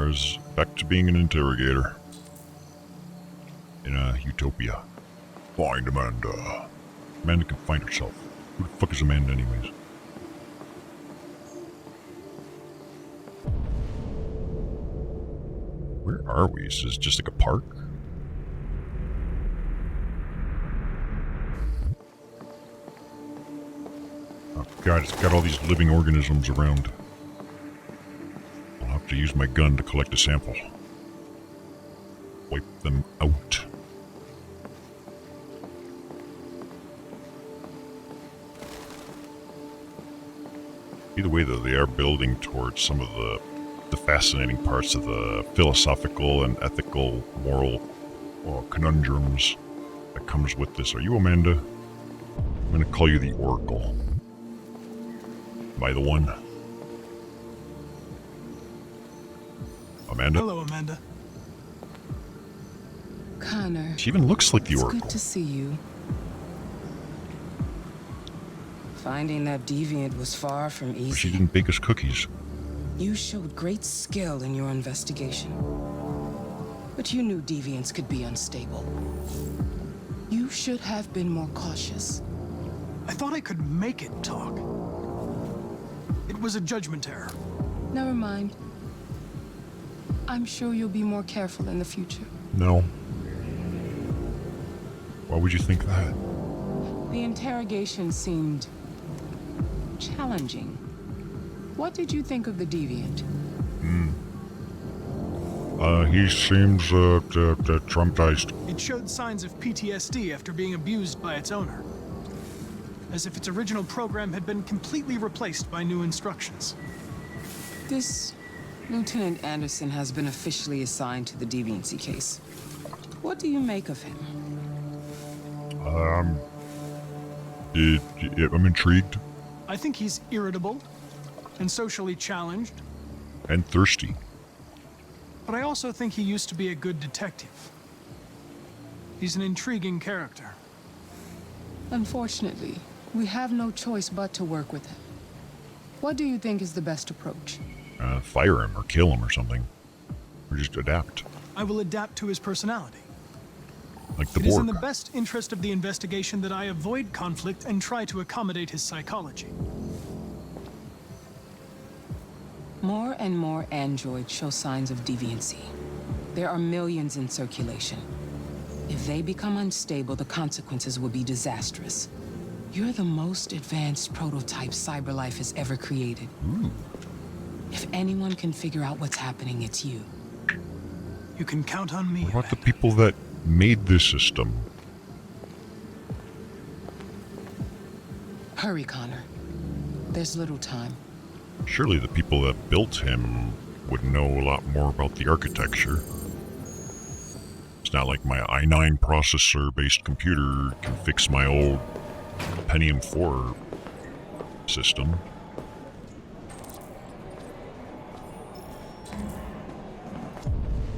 is back to being an interrogator. In a utopia. Find Amanda. Amanda can find herself. Who the fuck is Amanda anyways? Where are we? Is this just like a park? Oh god, it's got all these living organisms around. I'll have to use my gun to collect a sample. Wipe them out. Either way though, they are building towards some of the fascinating parts of the philosophical and ethical moral conundrums that comes with this. Are you Amanda? I'm gonna call you the Oracle. Am I the one? Amanda? Hello, Amanda. Connor. She even looks like the It's Oracle. good to see you. Finding that deviant was far from easy. She didn't bake us cookies. You showed great skill in your investigation. But you knew deviants could be unstable. You should have been more cautious. I thought I could make it talk. It was a judgment error. Never mind. I'm sure you'll be more careful in the future. No. Why would you think that? The interrogation seemed challenging. What did you think of the deviant? He seems traumatized. It showed signs of PTSD after being abused by its owner. As if its original program had been completely replaced by new instructions. This Lieutenant Anderson has been officially assigned to the deviancy case. What do you make of him? I'm intrigued. I think he's irritable and socially challenged, And thirsty. but I also think he used to be a good detective. He's an intriguing character. Unfortunately, we have no choice but to work with him. What do you think is the best approach? Fire him or kill him or something. Or just adapt. I will adapt to his personality. Like the It is in Borg. the best interest of the investigation that I avoid conflict and try to accommodate his psychology. More and more androids show signs of deviancy. There are millions in circulation. If they become unstable, the consequences will be disastrous. You're the most advanced prototype CyberLife has ever created. Ooh. If anyone can figure out what's happening, it's you. You can count on me. What about the people that made this system? Hurry, Connor. There's little time. Surely the people that built him would know a lot more about the architecture. It's not like my i9 processor-based computer can fix my old Pentium 4 system.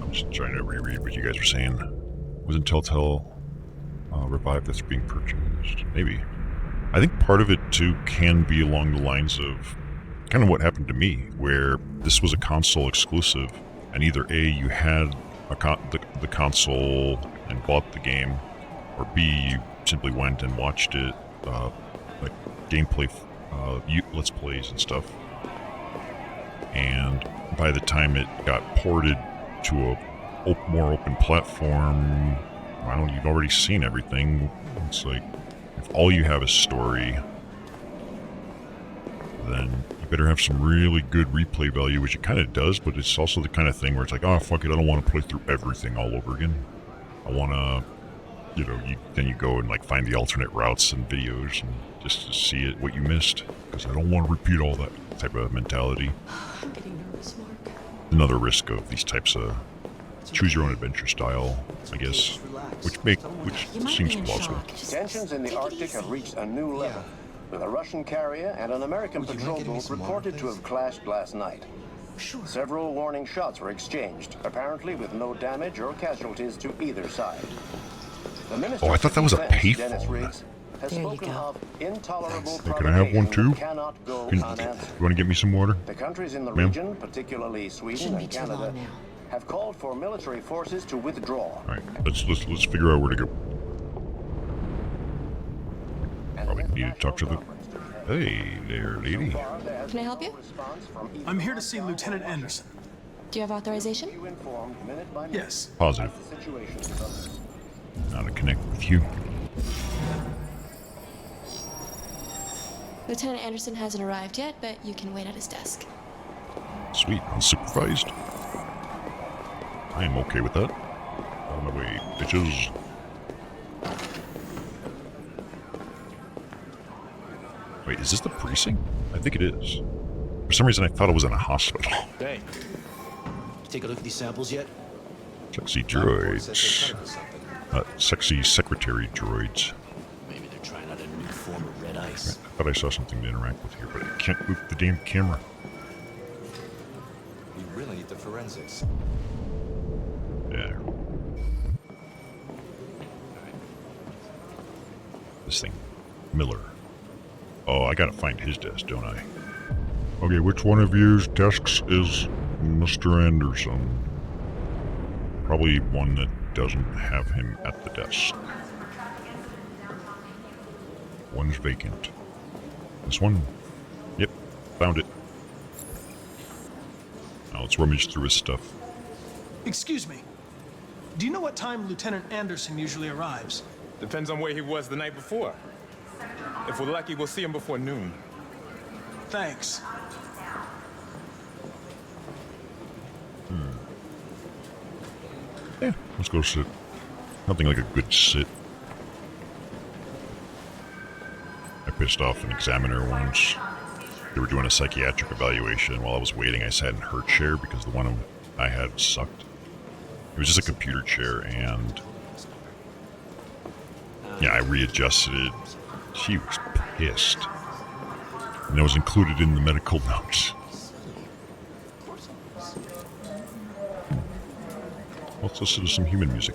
I'm just trying to reread what you guys were saying. Wasn't Telltale revived that's being purchased? Maybe. I think part of it too can be along the lines of kind of what happened to me, where this was a console exclusive, and either A, you had the console and bought the game, or B, you simply went and watched it, like gameplay, let's plays and stuff. And by the time it got ported to a more open platform, I don't know, you've already seen everything. It's like, if all you have is story, then you better have some really good replay value, which it kind of does, but it's also the kind of thing where it's like, oh, fuck it, I don't want to play through everything all over again. I want to, then you go and like find the alternate routes and videos and just to see it, what you missed, because I don't want to repeat all that type of mentality. I'm getting nervous, Mark. Another risk of these types of choose your own adventure style, I guess, which seems plausible. Tensions in the Arctic have reached a new level, with a Russian carrier and an American patrol boat reported to have clashed last night. Sure. Several warning shots were exchanged, apparently with no damage or casualties to either side. The Minister Oh, I thought that was a of Defense, Dennis payphone. Riggs, has There you spoken go. of intolerable Hey, can I have one provocation too? that cannot go You unanswered. want to get me some water? The countries in the Ma'am? region, particularly Sweden Shouldn't be and too Canada, long now. have called for military forces to withdraw. All right, let's figure out where to go. And Probably an need to talk to the. international conference to be held. Hey there, lady. So far, there has Can I been help no you? response from either I'm here to see Moscow or Lieutenant Washington. Anderson. Do you have authorization? You informed minute by minute Yes. Positive. as the situation develops. Now to connect with you. Lieutenant Anderson hasn't arrived yet, but you can wait at his desk. Sweet, unsupervised. I am okay with that. On my way, bitches. Wait, is this the precinct? I think it is. For some reason, I thought it was in a hospital. Hey, you take a look at these samples yet? Sexy Report says they're droids. cut for something. Sexy secretary droids. Maybe they're trying out a new form of red ice. I thought I saw something to interact with here, but I can't move the damn camera. We really need the forensics. Yeah. This thing. Miller. Oh, I gotta find his desk, don't I? Okay, which one of you's desks is Mr. Anderson? Probably one that doesn't have him at the desk. One's vacant. This one? Yep, found it. Now let's rummage through his stuff. Excuse me. Do you know what time Lieutenant Anderson usually arrives? Depends on where he was the night before. If we're lucky, we'll see him before noon. Thanks. Yeah, let's go sit. Nothing like a good sit. I pissed off an examiner once. They were doing a psychiatric evaluation. While I was waiting, I sat in her chair because the one I had sucked. It was just a computer chair, and yeah, I readjusted it. She was pissed. And it was included in the medical notes. Let's listen to some human music.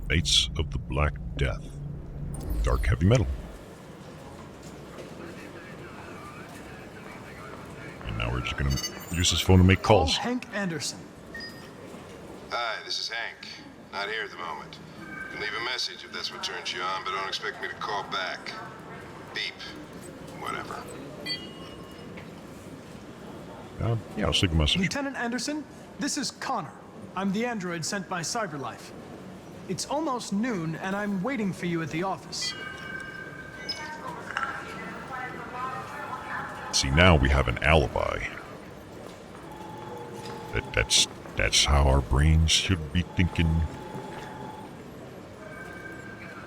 Knights of the Black Death. Dark heavy metal. And now we're just gonna use this phone to make Call calls. Hank Anderson. Hi, this is Hank. Not here at the moment. You can leave a message if that's what turns you on, but don't expect me to call back. Beep. Whatever. Yeah, I'll leave a message. Lieutenant Anderson, this is Connor. I'm the android sent by CyberLife. It's almost noon, and I'm waiting for you at the office. See, now we have an alibi. That's how our brains should be thinking.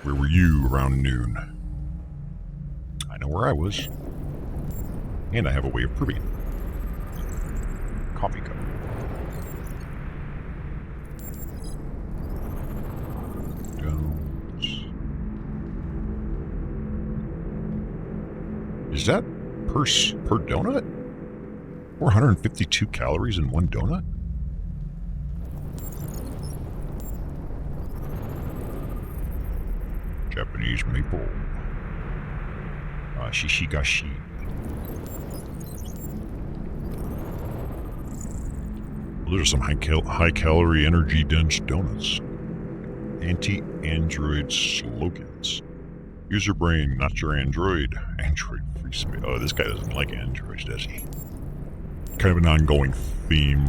Where were you around noon? I know where I was. And I have a way of proving it. Coffee cup. Donuts. Is that per donut? 452 calories in one donut? Japanese maple. Shishigashi. Well, those are some high calorie, energy dense donuts. Anti-android slogans. Use your brain, not your android. Android free space. Oh, this guy doesn't like androids, does he? Kind of an ongoing theme.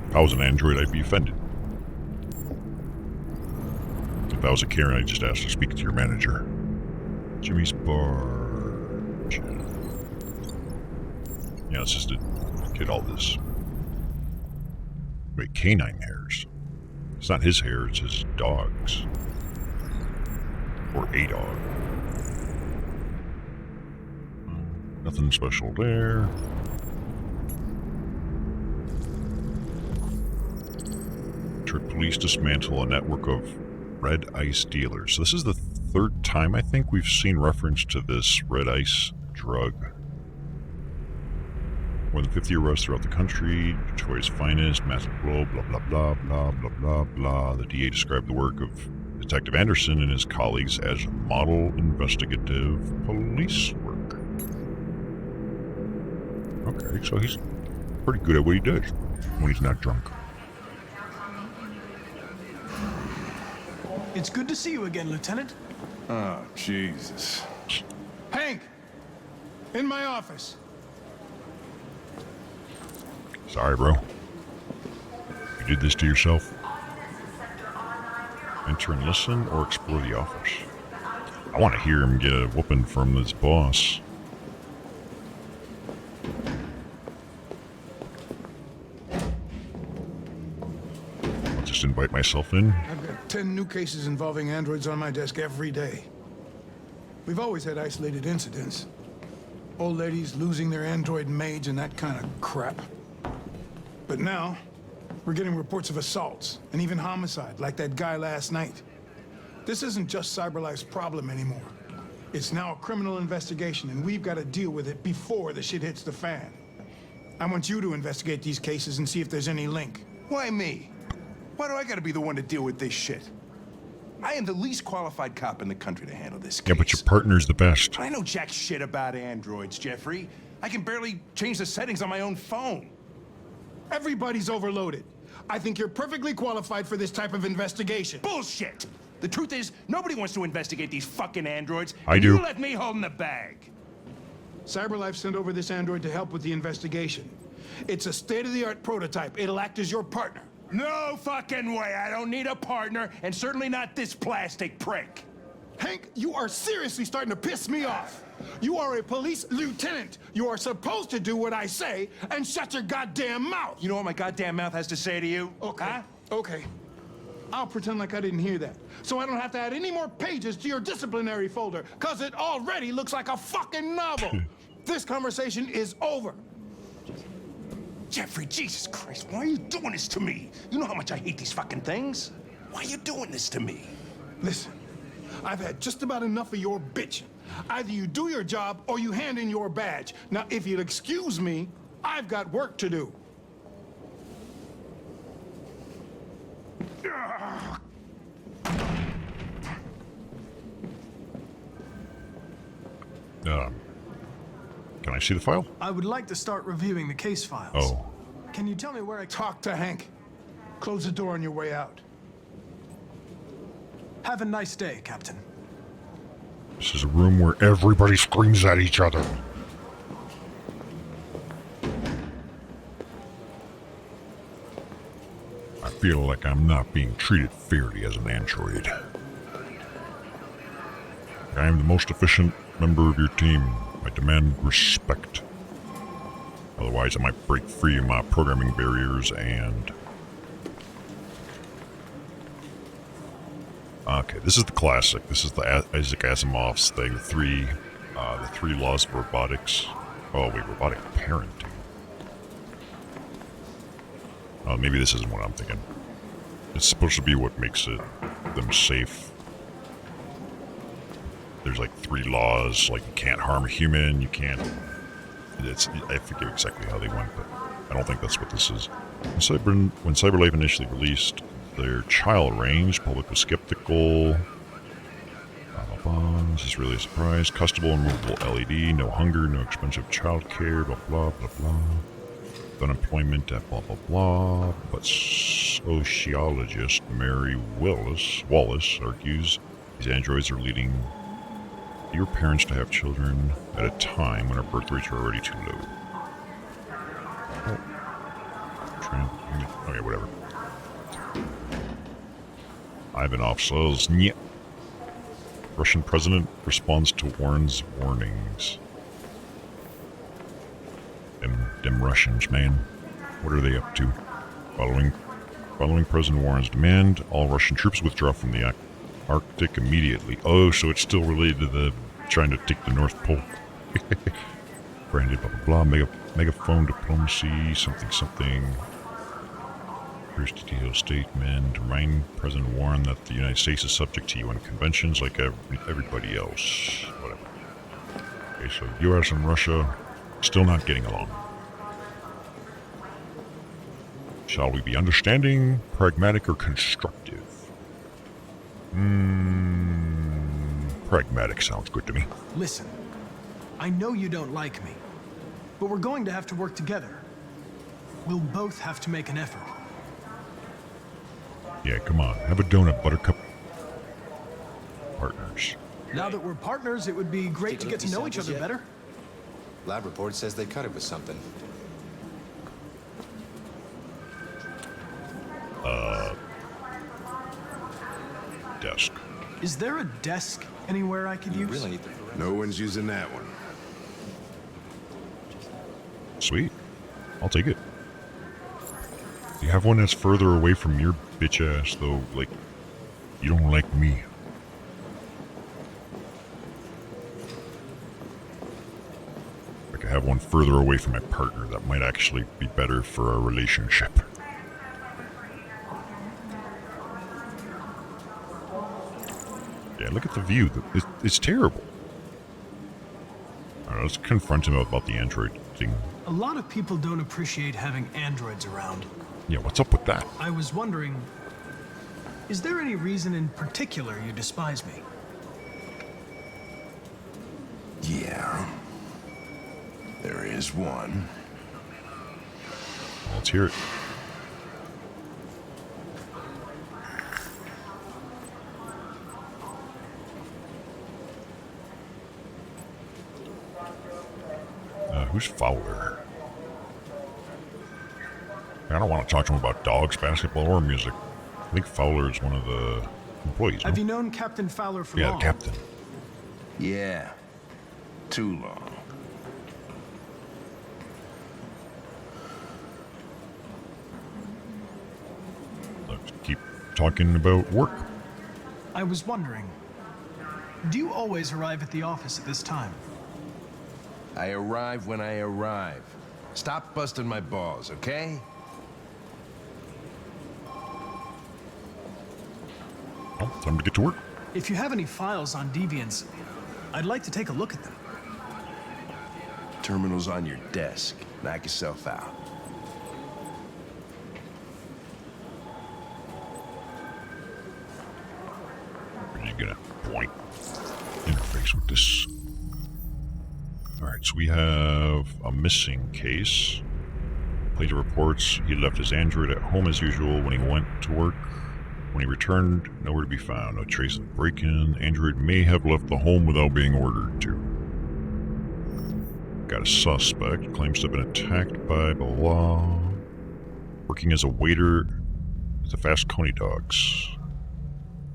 If I was an android, I'd be offended. If I was a Karen, I'd just ask to speak to your manager. Jimmy's Bar. Yeah, it's just to get all this. Wait, canine hairs. It's not his hair, it's his dog's. Or a dog. Nothing special there. Trick police dismantle a network of red ice dealers. So this is the third time I think we've seen reference to this red ice drug. More than 50 arrests throughout the country. Detroit's finest, massive blow, blah, blah, blah, blah, blah, blah, blah. The DA described the work of Detective Anderson and his colleagues as model investigative police work. Okay, so he's pretty good at what he does when he's not drunk. It's good to see you again, Lieutenant. Oh, Jesus. Hank! In my office. Sorry, bro. You did this to yourself? Enter and listen or explore the office? I want to hear him get a whooping from this boss. I'll just invite myself in. I've got 10 new cases involving androids on my desk every day. We've always had isolated incidents. Old ladies losing their android maids and that kind of crap. But now, we're getting reports of assaults and even homicide, like that guy last night. This isn't just CyberLife's problem anymore. It's now a criminal investigation, and we've got to deal with it before the shit hits the fan. I want you to investigate these cases and see if there's any link. Why me? Why do I gotta be the one to deal with this shit? I am the least qualified cop in the country to handle this case. Yeah, but your partner's the best. I know jack shit about androids, Jeffrey. I can barely change the settings on my own phone. Everybody's overloaded. I think you're perfectly qualified for this type of investigation. Bullshit! The truth is, nobody wants to investigate these fucking androids. I and do. You let me hold in the bag. CyberLife sent over this android to help with the investigation. It's a state-of-the-art prototype. It'll act as your partner. No fucking way. I don't need a partner, and certainly not this plastic prick. Hank, you are seriously starting to piss me off. You are a police lieutenant. You are supposed to do what I say and shut your goddamn mouth. You know what my goddamn mouth has to say to you? Okay. Huh? Okay. I'll pretend like I didn't hear that, so I don't have to add any more pages to your disciplinary folder, because it already looks like a fucking novel. This conversation is over. Jeffrey, Jesus Christ, why are you doing this to me? You know how much I hate these fucking things. Why are you doing this to me? Listen, I've had just about enough of your bitching. Either you do your job or you hand in your badge. Now, if you'll excuse me, I've got work to do. Can I see the file? I would like to start reviewing the case files. Oh. Can you tell me where I... Talk to Hank. Close the door on your way out. Have a nice day, Captain. This is a room where everybody screams at each other. I feel like I'm not being treated fairly as an android. I am the most efficient member of your team. I demand respect. Otherwise, I might break free of my programming barriers and... Okay, this is the classic. This is the Isaac Asimov's thing. The three laws of robotics. Oh, wait, robotic parenting. Oh, maybe this isn't what I'm thinking. It's supposed to be what makes them safe. There's like 3 laws, like you can't harm a human, you can't... I forget exactly how they went, but I don't think that's what this is. When CyberLife initially released their child range, public was skeptical. Is this really a surprise? Custable and removable LED, no hunger, no expensive childcare, blah blah blah blah. Unemployment at blah blah blah. But sociologist Mary Wallace argues these androids are leading your parents to have children at a time when our birth rates are already too low. Okay, whatever. Ivanov says, "Nyeh." Russian president responds to Warren's warnings. Them Russians, man. What are they up to? Following President Warren's demand, all Russian troops withdraw from the Arctic immediately. Oh, so it's still related to the trying to take the North Pole. Branded blah blah blah. Megaphone diplomacy, something. Here's the detailed statement. Remind President Warren that the United States is subject to UN conventions like everybody else. Whatever. Okay, so U.S. and Russia still not getting along. Shall we be understanding, pragmatic, or constructive? Pragmatic sounds good to me. Listen, I know you don't like me, but we're going to have to work together. We'll both have to make an effort. Yeah, come on. Have a donut, Buttercup. Partners. Now that we're partners, it would be great to get to know each other better. Lab report says they cut it with something. Desk. Is there a desk anywhere I could use? Really need the forensics. No one's using that one. Sweet. I'll take it. You have one that's further away from your bitch ass, though. Like, you don't like me. Like, I have one further away from my partner. That might actually be better for our relationship. Yeah, look at the view. It's terrible. Alright, let's confront him about the android thing. A lot of people don't appreciate having androids around. Yeah, what's up with that? I was wondering, is there any reason in particular you despise me? Yeah. There is one. Well, let's hear it. Who's Fowler? I don't want to talk to him about dogs, basketball, or music. I think Fowler is one of the employees. Have no? you known Captain Fowler for Yeah, long? Captain. Yeah. Too long. Let's keep talking about work. I was wondering, do you always arrive at the office at this time? I arrive when I arrive. Stop busting my balls, okay? Well, time to get to work. If you have any files on deviants, I'd like to take a look at them. Terminal's on your desk. Knock yourself out. Are you gonna point interface with this? Alright, so we have a missing case. Plater reports he left his android at home as usual when he went to work. When he returned, nowhere to be found. No trace of break-in. Android may have left the home without being ordered to. Got a suspect. Claims to have been attacked by blah. Working as a waiter at the Fast Coney Dogs.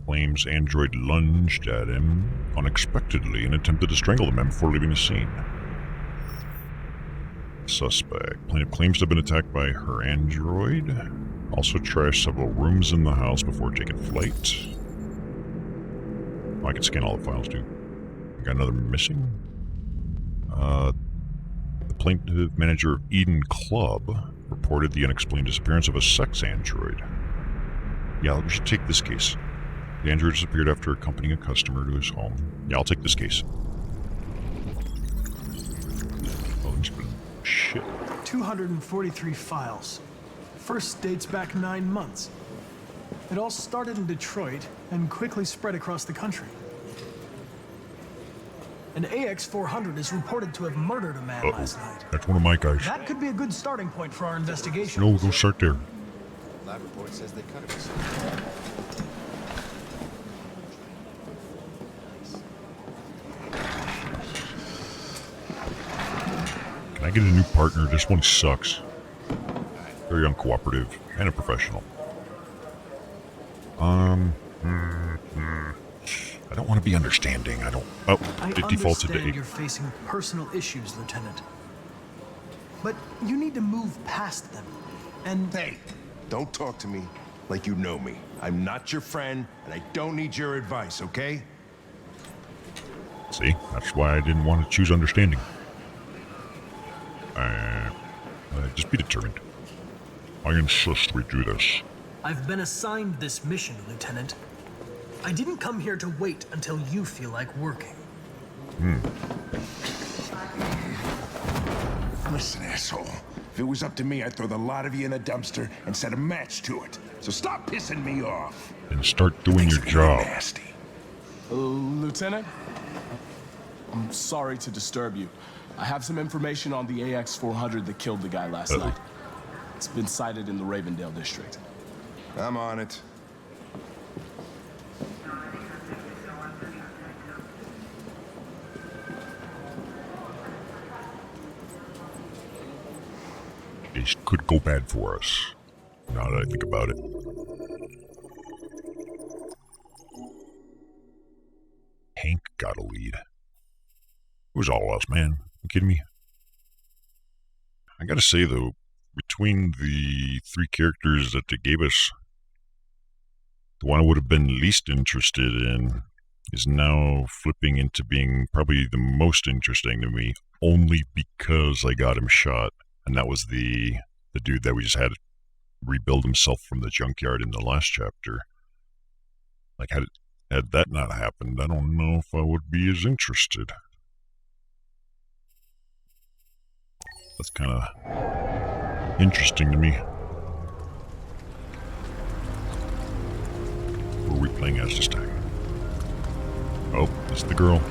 Claims android lunged at him unexpectedly and attempted to strangle the man before leaving the scene. Suspect. Plaintiff claims to have been attacked by her android. Also trashed several rooms in the house before taking flight. Oh, I can scan all the files too. Got another missing. The plaintiff manager of Eden Club reported the unexplained disappearance of a sex android. Yeah, we should take this case. The android disappeared after accompanying a customer to his home. Yeah, I'll take this case. Oh, there's been shit. 243 files. First dates back 9 months. It all started in Detroit and quickly spread across the country. An AX-400 is reported to have murdered a man last night. That's one of my guys. That could be a good starting point for our investigation. No, go start there. Lab report says they cut it with something. Can I get a new partner? This one sucks. Very uncooperative and unprofessional. I don't want to be understanding. I don't. Oh, I it defaulted to understand 8. you're facing personal issues, Lieutenant. But you need to move past them. And Hey, don't talk to me like you know me. I'm not your friend, and I don't need your advice, okay? See, that's why I didn't want to choose understanding. Just be determined. I insist we do this. I've been assigned this mission, Lieutenant. I didn't come here to wait until you feel like working. Listen, asshole. If it was up to me, I'd throw the lot of you in a dumpster and set a match to it. So stop pissing me off. And start doing your job. Nasty. Lieutenant? I'm sorry to disturb you. I have some information on the AX-400 that killed the guy last night. It's been sighted in the Ravendale district. I'm on it. It could go bad for us, now that I think about it. Hank got a lead. It was all us, man. You kidding me? I gotta say, though, between the three characters that they gave us, the one I would have been least interested in is now flipping into being probably the most interesting to me, only because I got him shot. And that was the dude that we just had rebuild himself from the junkyard in the last chapter. Like, had that not happened, I don't know if I would be as interested. That's kind of interesting to me. Who are we playing as this time? Oh, it's the girl.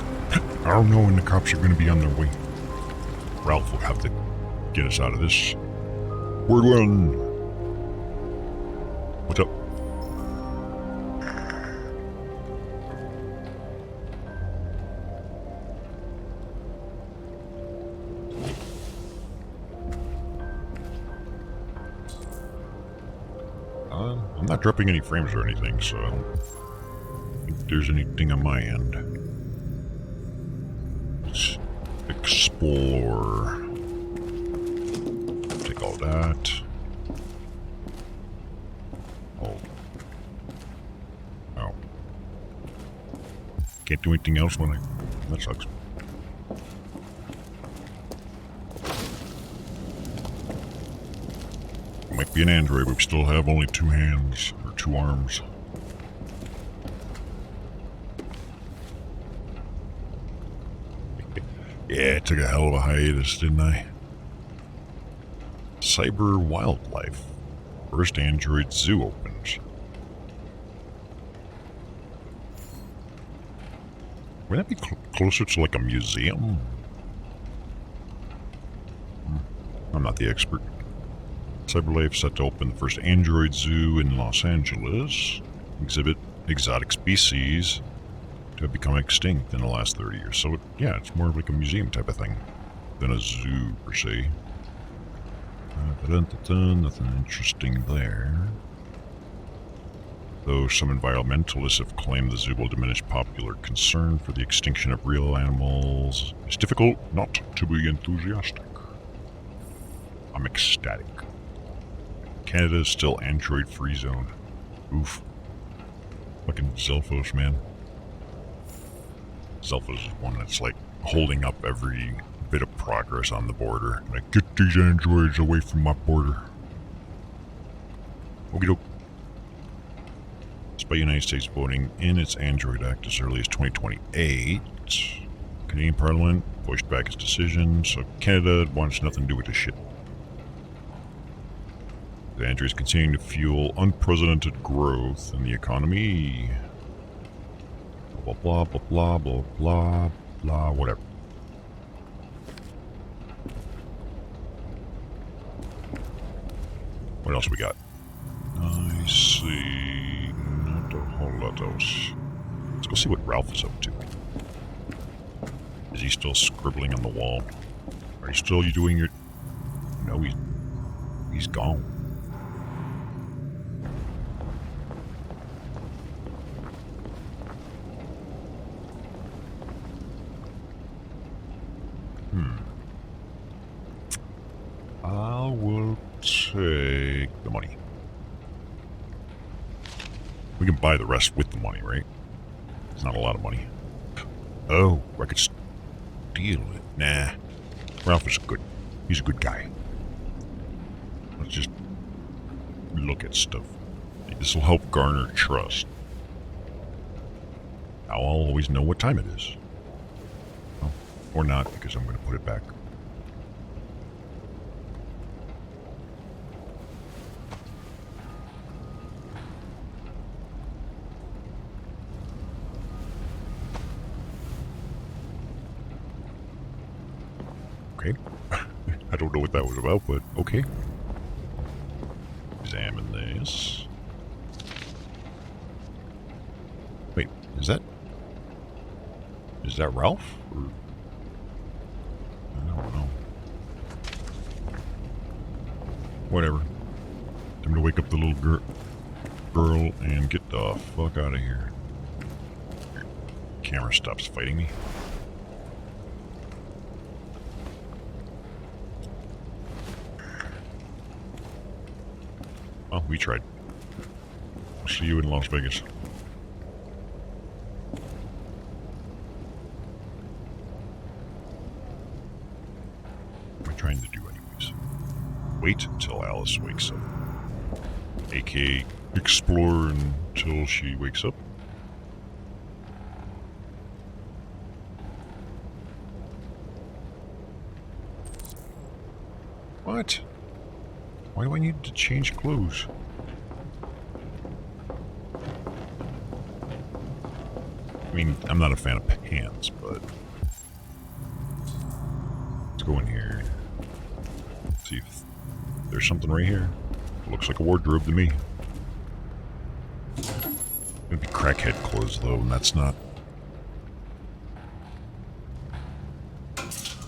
I don't know when the cops are going to be on their way. Ralph will have to get us out of this. Word one. What's up? I'm not dropping any frames or anything, so I don't think there's anything on my end. Let's explore. Take all that. Oh. Oh. Can't do anything else when that sucks. Might be an android, but we still have only 2 hands, or 2 arms. Yeah, I took a hell of a hiatus, didn't I? Cyber wildlife. First android zoo opens. Would that be closer to like a museum? I'm not the expert. Cyberlife set to open the first android zoo in Los Angeles. Exhibit exotic species to have become extinct in the last 30 years. So, yeah, it's more like a museum type of thing than a zoo, per se. Nothing interesting there. Though some environmentalists have claimed the zoo will diminish popular concern for the extinction of real animals, it's difficult not to be enthusiastic. I'm ecstatic. Canada is still android-free zone. Oof. Fucking Zelphos, man. Zelphos is one that's like holding up every bit of progress on the border. Like, get these androids away from my border. Okie doke. Despite United States voting in its Android Act as early as 2028, Canadian Parliament pushed back its decision, so Canada wants nothing to do with this shit. The androids continuing to fuel unprecedented growth in the economy. Blah, blah, blah, blah, blah, blah, blah, whatever. What else we got? I see. Not a whole lot else. Let's go see what Ralph is up to. Is he still scribbling on the wall? Are you still doing your... No, he's gone. I will take the money. We can buy the rest with the money, right? It's not a lot of money. Oh, I could steal it. Nah. Ralph is good. He's a good guy. Let's just look at stuff. This will help garner trust. Now I'll always know what time it is. Well, or not, because I'm going to put it back. I don't know what that was about, but okay. Examine this. Wait, is that Ralph? Or... I don't know. Whatever. Time to wake up the little girl and get the fuck out of here. Camera stops fighting me. Oh, we tried. I'll see you in Las Vegas. What am I trying to do anyways? Wait until Alice wakes up. AKA explore until she wakes up. What? Why do I need to change clothes? I mean, I'm not a fan of pants, but... Let's go in here. See if there's something right here. Looks like a wardrobe to me. Gonna be crackhead clothes though, and that's not...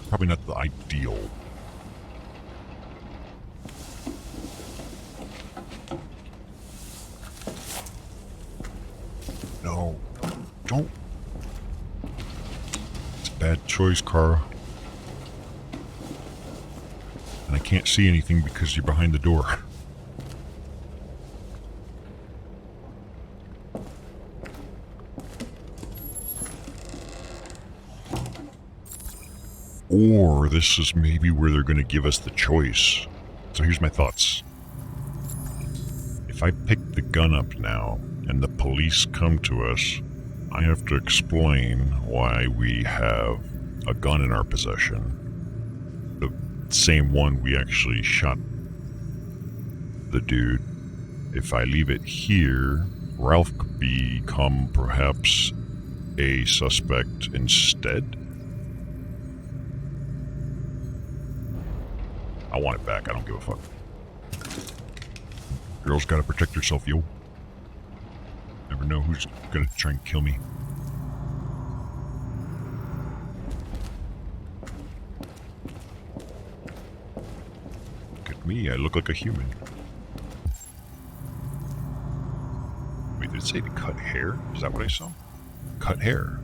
Probably not the ideal. No. Don't. It's a bad choice, Kara. And I can't see anything because you're behind the door. Or this is maybe where they're going to give us the choice. So here's my thoughts. If I pick the gun up now and the police come to us, I have to explain why we have a gun in our possession. The same one we actually shot the dude. If I leave it here, Ralph could become perhaps a suspect instead. I want it back. I don't give a fuck. Girl's gotta protect herself, yo. Never know who's gonna try and kill me. Look at me. I look like a human. Wait, did it say to cut hair? Is that what I saw? Cut hair.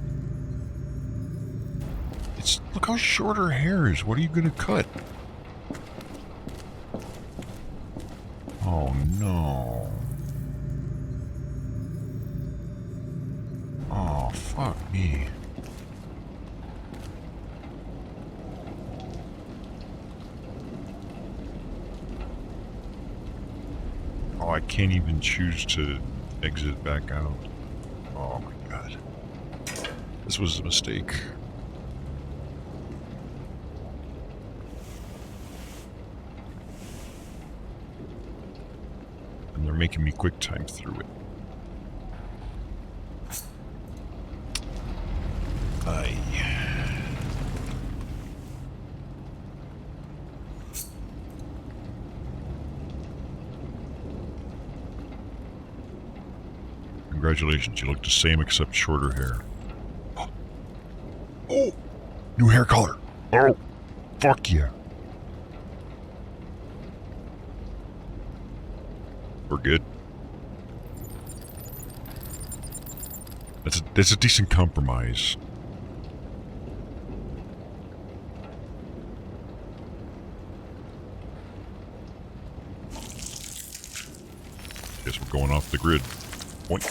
Look how short her hair is. What are you gonna cut? Oh no. Oh, fuck me. Oh, I can't even choose to exit back out. Oh my god. This was a mistake. And they're making me quick time through it. Aye. Congratulations, you look the same except shorter hair. Oh! New hair color! Oh! Fuck yeah! We're good. That's a decent compromise. Guess we're going off the grid. Point.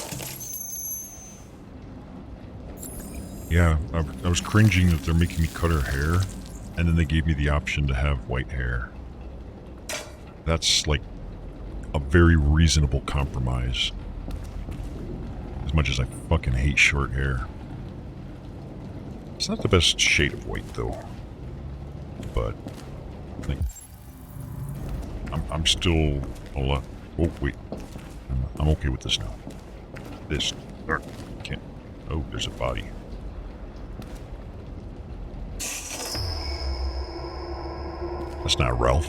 Yeah, I was cringing that they're making me cut her hair, and then they gave me the option to have white hair. That's like a very reasonable compromise. As much as I fucking hate short hair. It's not the best shade of white though. But I think I'm still a lot. Oh wait, I'm okay with this now. This can't. Oh, there's a body. That's not Ralph.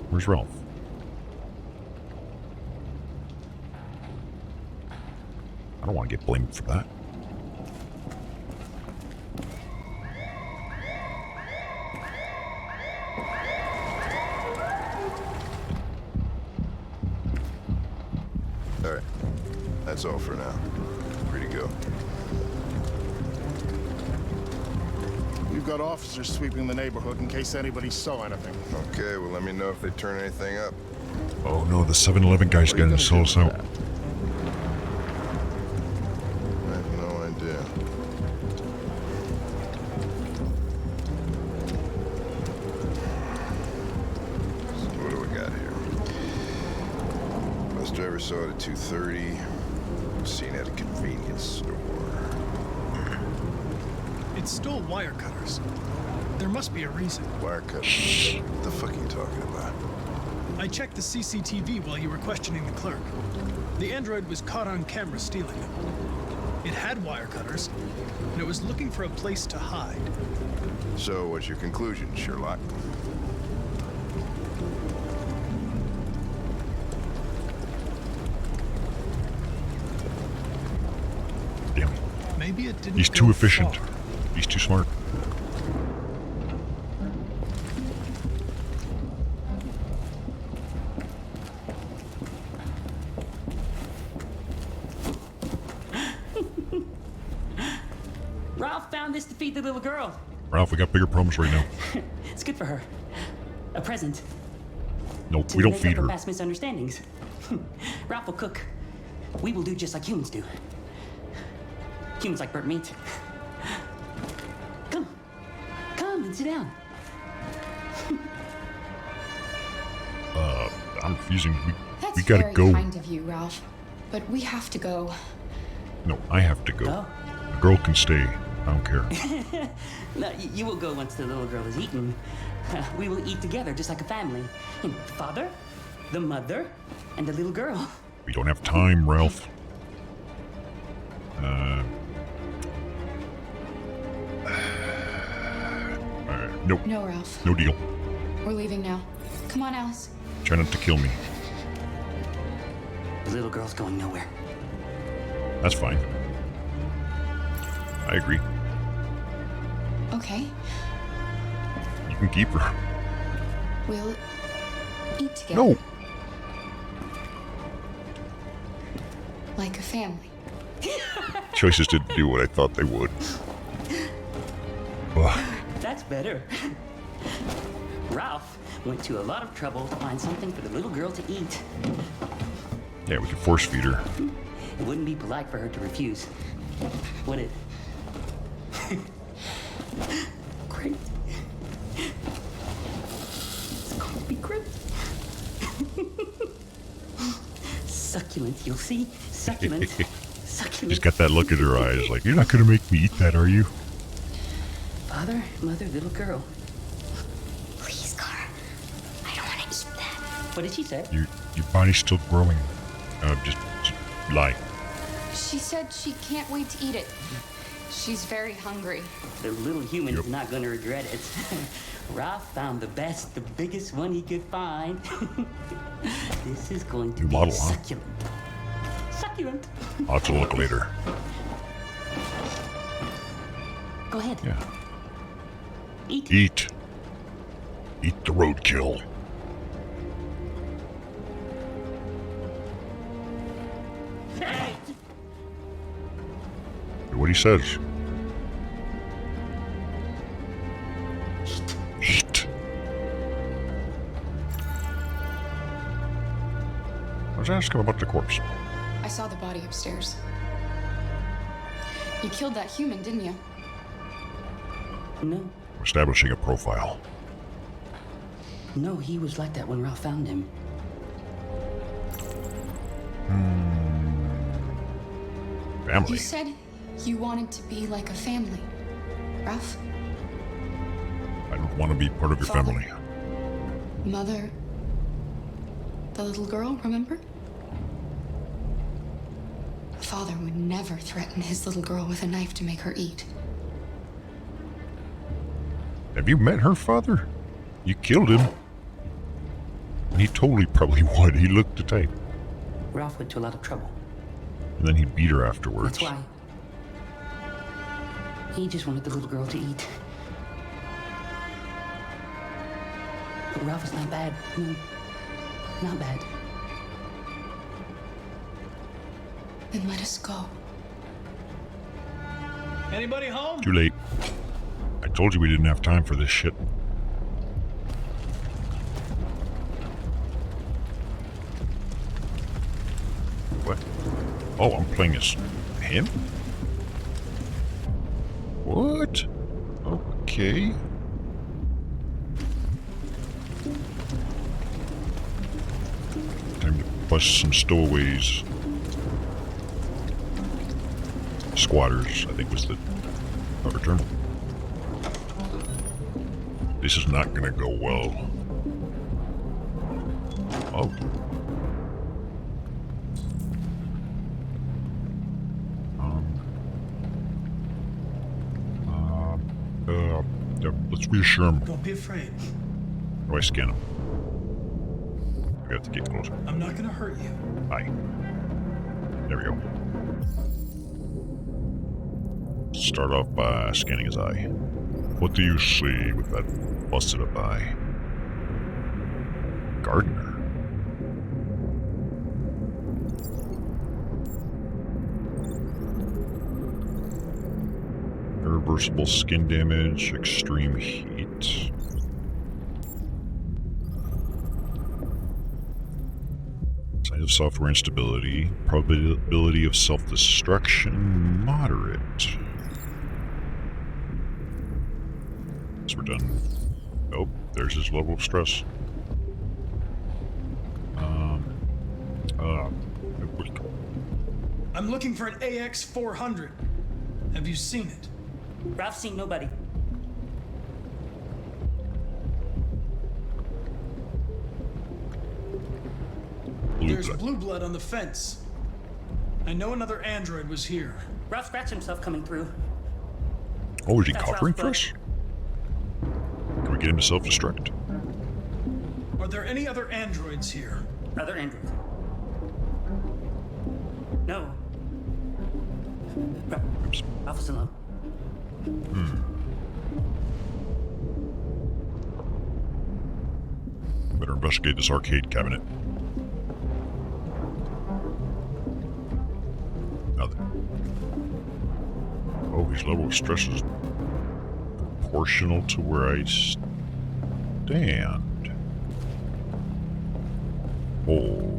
Where's Ralph? I don't want to get blamed for that. All right. That's all for now. Free to go. We've got officers sweeping the neighborhood in case anybody saw anything. Okay, well, let me know if they turn anything up. Oh no, the 7-Eleven guy's gonna sell us out. I have no idea. So what do we got here? Bus driver saw it at 2:30. Seen at a convenience store. It stole wire cutters. There must be a reason. Wire cutters? What the fuck are you talking about? I checked the CCTV while you were questioning the clerk. The android was caught on camera stealing them. It had wire cutters, and it was looking for a place to hide. So what's your conclusion, Sherlock? Damn. Maybe it didn't He's go too efficient. far. He's too smart. Ralph found this to feed the little girl. Ralph, we got bigger problems right now. It's good for her. A present. No, To we don't make feed up for her. past misunderstandings. Ralph will cook. We will do just like humans do. Humans like burnt meat. Come. Come and sit down. I'm refusing. We That's gotta very go. kind of you, Ralph. But we have to go. No, I have to go. Go. The girl can stay. I don't care. No, you will go once the little girl is eaten. We will eat together just like a family. The father, the mother, and the little girl. We don't have time, Ralph. Nope. No, Ralph. No deal. We're leaving now. Come on, Alice. Try not to kill me. The little girl's going nowhere. That's fine. I agree. Okay. You can keep her. We'll eat together. No. Like a family. Choices didn't do what I thought they would. Ugh. That's better. Ralph went to a lot of trouble to find something for the little girl to eat. Yeah, we can force feed her. It wouldn't be polite for her to refuse, would it? Great. It's going to be great. Succulent, you'll see? Succulent. Succulent. She's got that look in her eyes like, you're not going to make me eat that, are you? Father, mother, little girl. Please, Clara. I don't want to eat that. What did she say? Your body's still growing. Just lie. She said she can't wait to eat it. She's very hungry. The little human is not going to regret it. Ralph found the best, the biggest one he could find. This is going to New be model, huh? succulent. Succulent. I'll have to look later. Go ahead. Yeah. Eat. Eat. Eat the roadkill. What he says. Eat. I was asking about the corpse. I saw the body upstairs. You killed that human, didn't you? No. Establishing a profile. No, he was like that when Ralph found him. Family. You said you wanted to be like a family, Ralph. I don't want to be part of your Father. family. Mother, the little girl, remember? A father would never threaten his little girl with a knife to make her eat. Have you met her father? You killed him. And he totally probably would. He looked the type. Ralph went to a lot of trouble. And then he'd beat her afterwards. That's why. He just wanted the little girl to eat. But Ralph is not bad. No, not bad. Then let us go. Anybody home? Too late. I told you we didn't have time for this shit. What? Oh, I'm playing as him? What? Okay. Time to bust some stowaways. Squatters, I think was the proper term. This is not gonna go well. Oh. Let's reassure him. Don't be afraid. How do I scan him? I have to get closer. I'm not gonna hurt you. Hi. There we go. Start off by scanning his eye. What do you see with that busted up eye? Gardener. Irreversible skin damage, extreme heat. Signs of software instability. Probability of self-destruction, moderate. So we're done. Oh, there's his level of stress. I'm looking for an AX-400. Have you seen it? Ralph's seen nobody. There's blue blood on the fence. I know another android was here. Ralph scratched himself coming through. Oh, is he That's covering Ralph's for us? Can we get him to self-destruct? Are there any other androids here? Other androids? No. Oops. Ralph is alone. Better investigate this arcade cabinet. Nothing. Oh, his level of stress is proportional to where I stand. Oh.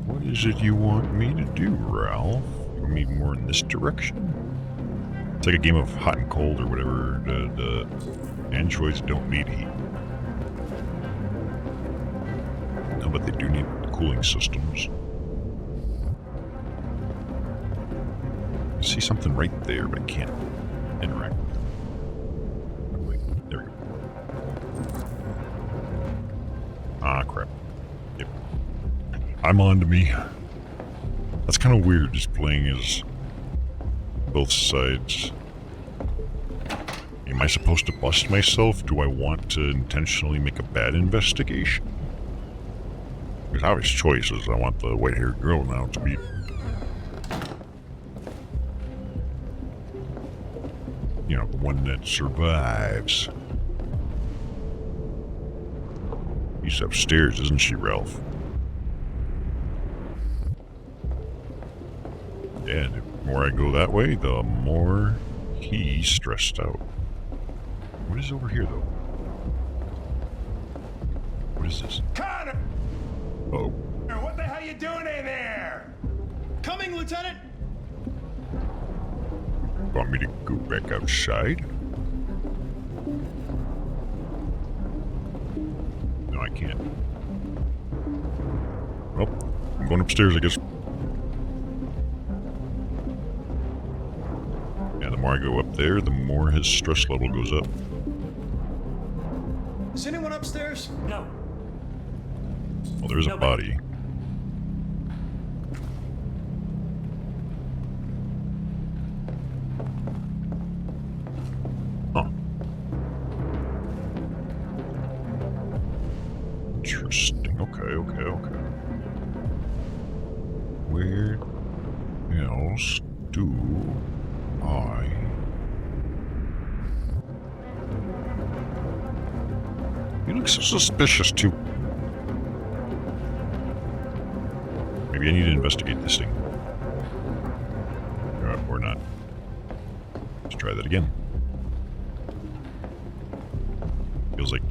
What is it you want me to do, Ralph? You want me more in this direction? It's like a game of hot and cold or whatever. The androids don't need heat. No, but they do need cooling systems. I see something right there, but I can't interact with it. Oh, wait, there we go. Ah, crap. Yep. I'm on to me. That's kind of weird, just playing as both sides. Am I supposed to bust myself? Do I want to intentionally make a bad investigation? There's obvious choices. I want the white-haired girl now to be... you know, the one that survives. She's upstairs, isn't she, Ralph? Yeah, the more I go that way, the more he's stressed out. What is over here, though? What is this? Connor! Oh. What the hell you doing in there? Coming, Lieutenant! Want me to go back outside? No, I can't. Well, I'm going upstairs, I guess. Yeah, the more I go up there, the more his stress level goes up. Is anyone upstairs? No. Well, there's a body. Huh. Interesting. Okay. Where else do I... You look so suspicious, too. Maybe I need to investigate this thing. Or not. Let's try that again. Feels like...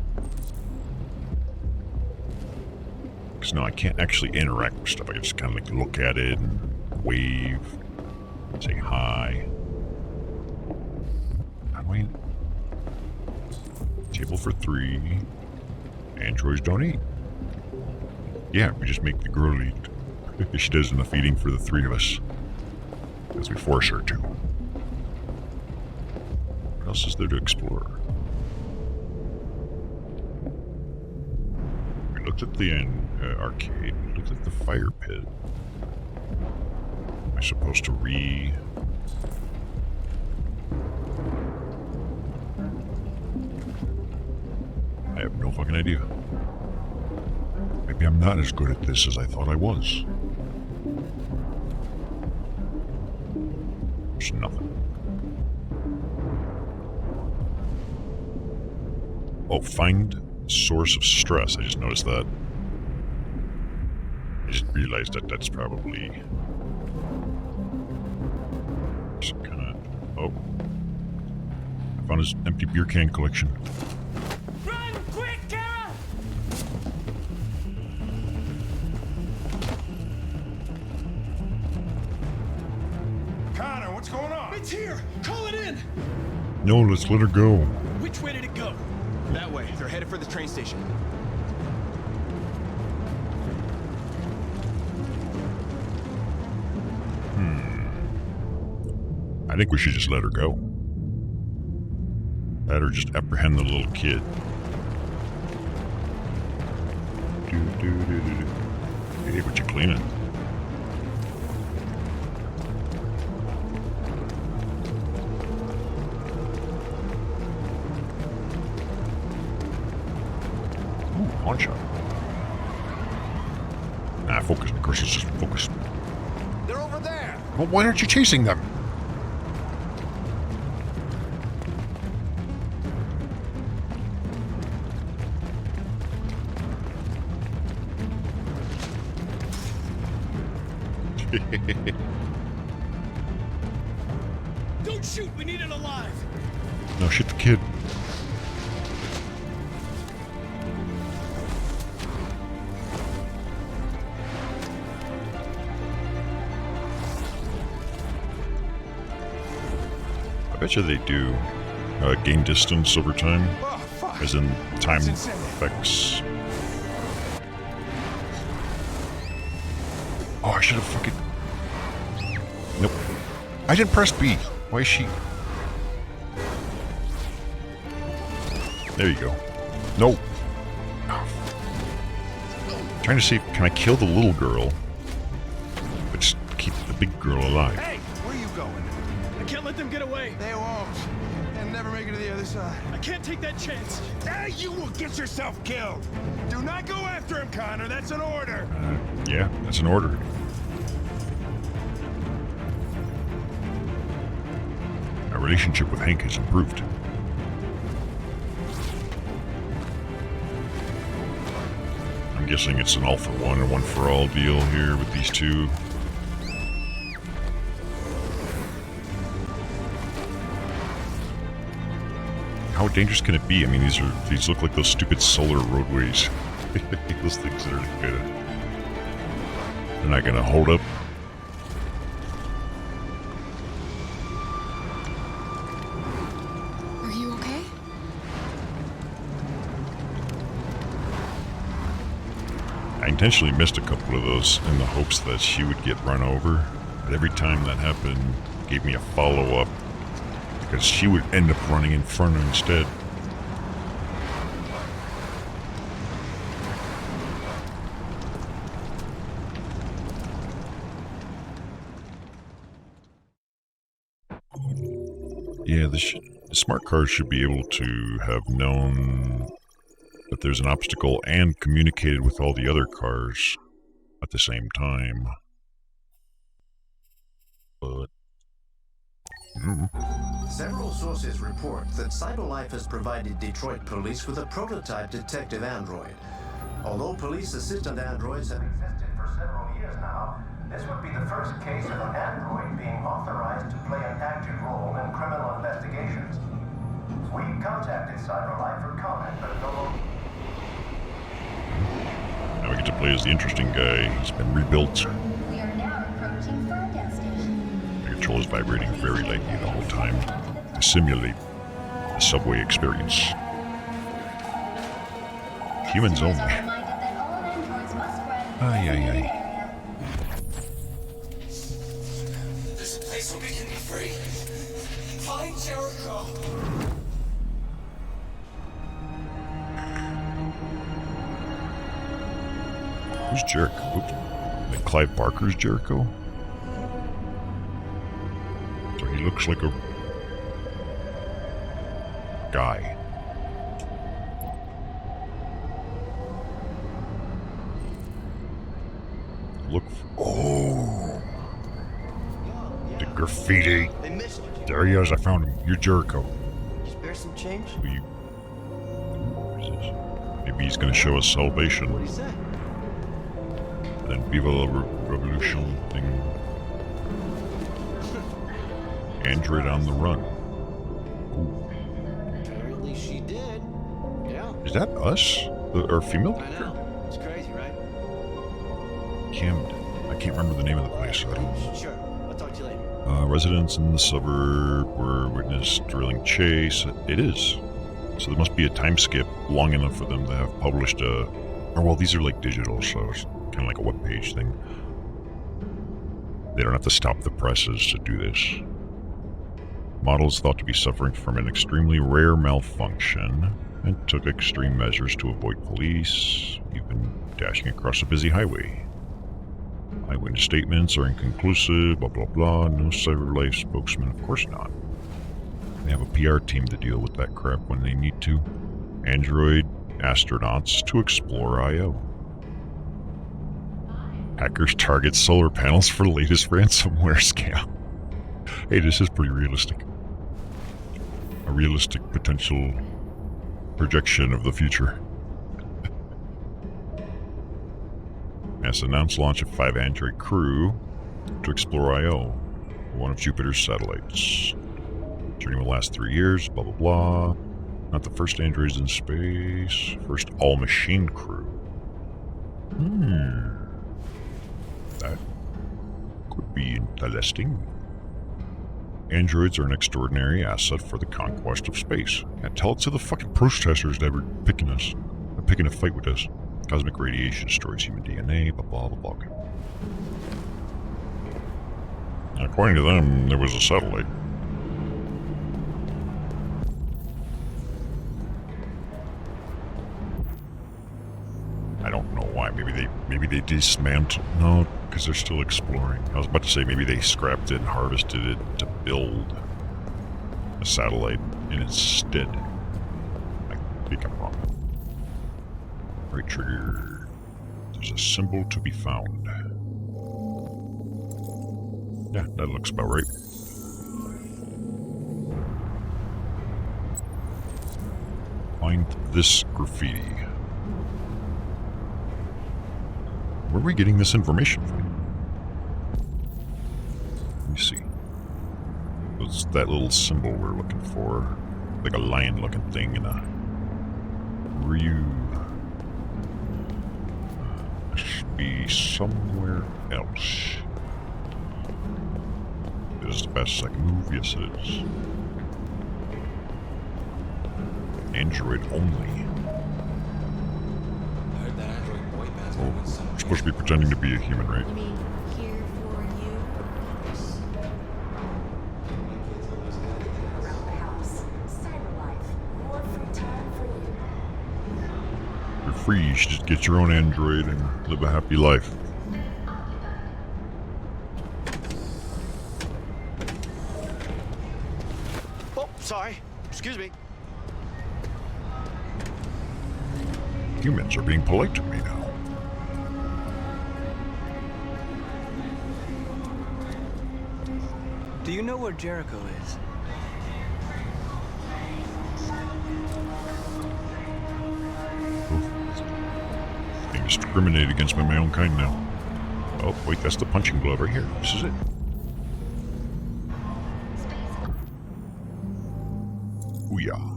Because no, I can't actually interact with stuff. I can just kind of like look at it and wave. Say hi. How do I... Table for 3. Androids don't eat. Yeah, we just make the girl eat. She does enough eating for the 3 of us. Because we force her to. What else is there to explore? We looked at the arcade. We looked at the fire pit. Am I supposed to I have no fucking idea. Maybe I'm not as good at this as I thought I was. There's nothing. Oh, find source of stress. I just noticed that. I just realized that that's probably... Some kind of... Oh. I found his empty beer can collection. It's here! Call it in! No, let's let her go. Which way did it go? That way. They're headed for the train station. I think we should just let her go. Let her just apprehend the little kid. Hey, what you cleaning? Pawn shop. Nah, focus. Chris, just focus. They're over there. Well, why aren't you chasing them? Don't shoot! We need it alive! No, shoot the kid. I bet you they do gain distance over time, as in time effects. Oh, I should have fucking... Nope. I didn't press B. Why is she... There you go. No. Oh. Trying to see, can I kill the little girl, but just keep the big girl alive? Hey, where are you going? I can't let them get away! They won't. They'll never make it to the other side. I can't take that chance! You will get yourself killed! Do not go after him, Connor. That's an order. Yeah, that's an order. Our relationship with Hank has improved. I'm guessing it's an all for one and one for all deal here with these two. How dangerous can it be? I mean, these look like those stupid solar roadways. Those things that are good. They're not gonna hold up. Are you okay? I intentionally missed a couple of those in the hopes that she would get run over. But every time that happened, it gave me a follow-up. Because she would end up running in front of her instead. Yeah, the smart cars should be able to have known that there's an obstacle and communicated with all the other cars at the same time. But... Several sources report that CyberLife has provided Detroit police with a prototype detective android. Although police assistant androids have existed for several years now, this would be the first case of an android being authorized to play an active role in criminal investigations. We contacted CyberLife for comment, but no. Now we get to play as the interesting guy. He's been rebuilt. We are now approaching Ferndale Station. The control is vibrating very lightly the whole time to simulate a subway experience. Humans only. Ay, ay, ay. This place will begin me free. Find Jericho. Who's Jericho? Oops. Like Clive Barker's Jericho? So he looks like a guy. Look for, oh, the graffiti. There he is. I found him. You're Jericho. Spare some change? What is this? Maybe he's going to show us salvation. What do you say? Then Viva la Revolution thing. Android on the run. Ooh. Apparently she did. Yeah. Is that us? Or female? I know. It's crazy, right? Camden. I can't remember the name of the place. I don't... Sure. I'll talk to you later. Residents in the suburb were witnessed drilling chase. It is. So there must be a time skip long enough for them to have published a... Or, well, these are like digital, so it's kind of like a web page thing. They don't have to stop the presses to do this. Model is thought to be suffering from an extremely rare malfunction and took extreme measures to avoid police, even dashing across a busy highway. Eyewitness statements are inconclusive, blah blah blah, no CyberLife spokesman, of course not. They have a PR team to deal with that crap when they need to. Android astronauts to explore I.O. Hackers target solar panels for latest ransomware scam. Hey, this is pretty realistic. A realistic potential projection of the future. NASA announced launch of 5 Android crew to explore I.O., one of Jupiter's satellites. Journey will last 3 years, blah blah blah. Not the first androids in space. First all-machine crew. That could be interesting. Androids are an extraordinary asset for the conquest of space. And tell it to the fucking protesters that were picking us. Picking a fight with us. Cosmic radiation destroys human DNA, blah blah blah blah. According to them, there was a satellite. I don't know why. Maybe they dismantled. No, because they're still exploring. I was about to say maybe they scrapped it and harvested it to build a satellite in its stead. I think I'm wrong. Right trigger. There's a symbol to be found. Yeah, that looks about right. Find this graffiti. Where are we getting this information from? Let me see. It's that little symbol we're looking for. Like a lion-looking thing in a... Ryu. Should be somewhere else. Is the best I can move? Yes, it is. Android only. Oh, we're supposed to be pretending to be a human, right? You're free, you should just get your own android and live a happy life. Oh, sorry. Excuse me. Humans are being polite to me now. Do you know where Jericho is? Being discriminated against by my own kind now. Oh, wait, that's the punching glove right here. This is it. Booyah.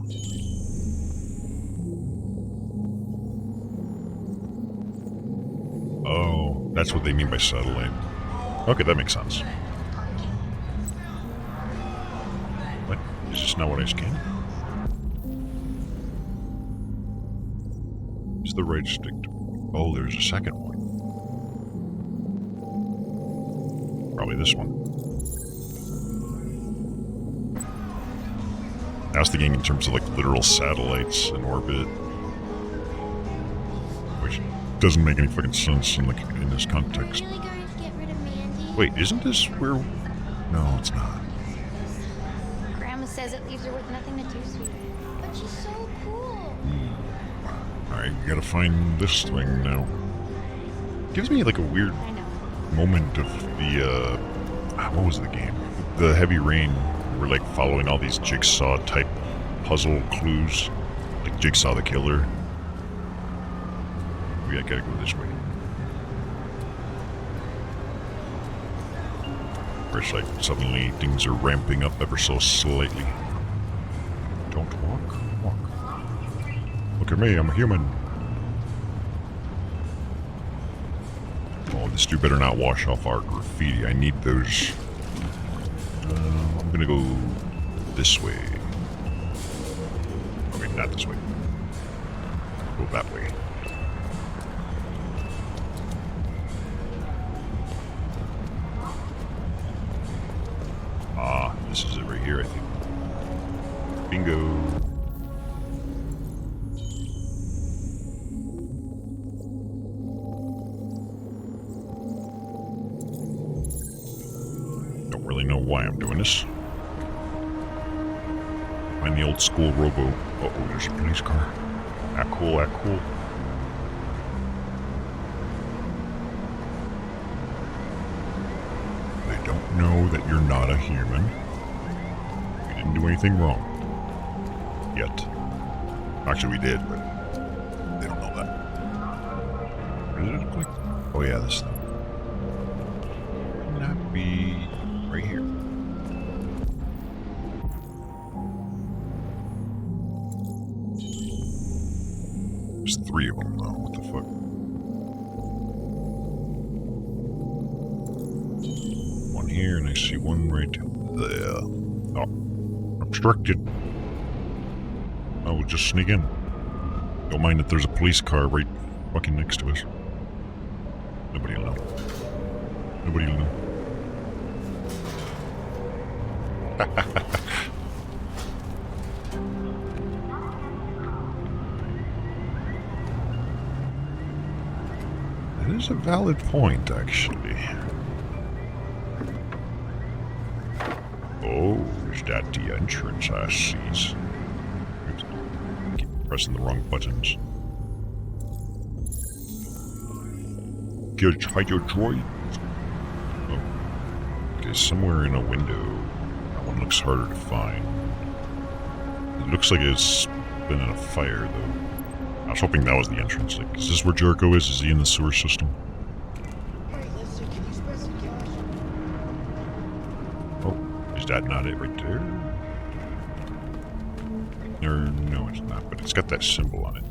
Oh, that's what they mean by satellite. Okay, that makes sense. What? Is this not what I scanned? Is the right stick to... Oh, there's a second one. Probably this one. I was thinking in terms of like literal satellites in orbit. Which doesn't make any fucking sense in like in this context. Really going to get rid of Mandy? Wait, isn't this where... No, it's not. Grandma says it leaves her with nothing to do, sweetie. But she's so cool. Alright, you gotta find this thing now. Gives me like a weird moment of the, what was the game? The Heavy Rain. We're like following all these Jigsaw type puzzle clues. Like Jigsaw the Killer. I gotta go this way. Where it's like suddenly things are ramping up ever so slightly. Don't walk, walk. Look at me, I'm a human. Oh, this dude better not wash off our graffiti. I need those. I'm gonna go this way. Okay, not this way. Go that way. Ah, this is it right here, I think. Bingo. Don't really know why I'm doing this. Find the old school robo. Uh-oh, there's a police car. Act cool, act cool. I don't know that you're not a human. You didn't do anything wrong. Yet. Actually, we did, but they don't know that. What did it look like? Oh yeah, this thing. Wouldn't that be right here? There's 3 of them though, what the fuck? One here, and I see one right there. Oh, obstructed. I will just sneak in. Don't mind that there's a police car right fucking next to us. Nobody will know. Nobody will know. That is a valid point, actually. Oh, is that the entrance I see? Oops. Keep pressing the wrong buttons. Good, hide your droid. Oh. Okay, somewhere in a window. That one looks harder to find. It looks like it's been in a fire, though. I was hoping that was the entrance. Like, is this where Jericho is? Is he in the sewer system? Oh, is that not it right there? Or, no, it's not, but it's got that symbol on it.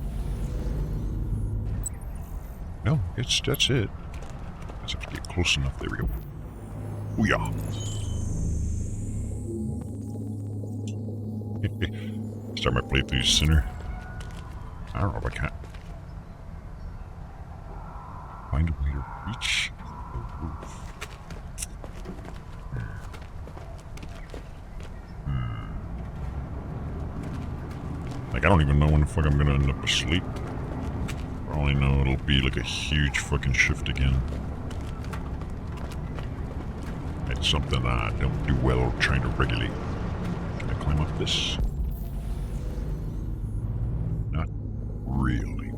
No, that's it. I just have to get close enough. There we go. Booyah. Start my playthrough sooner. I don't know if I can. Find a way to reach the roof. Like, I don't even know when the fuck I'm gonna end up asleep. I only know it'll be like a huge fucking shift again. It's something I don't do well trying to regulate. Can I climb up this? Not really.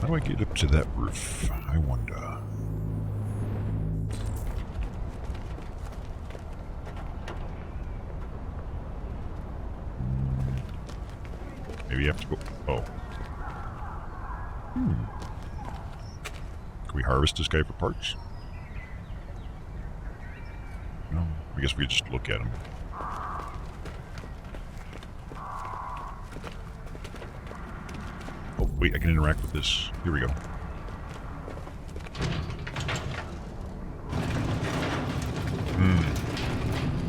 How do I get up to that roof? I wonder. Maybe you have to go... Oh. Can we harvest this guy for parts? No. I guess we just look at him. Oh, wait, I can interact with this. Here we go.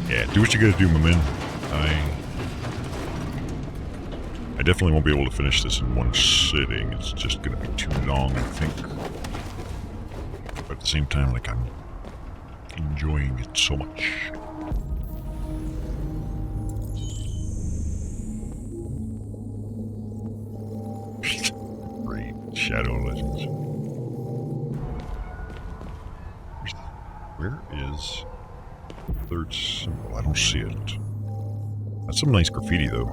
Yeah, do what you gotta do, my man. I definitely won't be able to finish this in one sitting. It's just gonna be too long, I think. But at the same time, like, I'm enjoying it so much. Great. Shadow Legends. Where is the third symbol? I don't see it. That's some nice graffiti, though.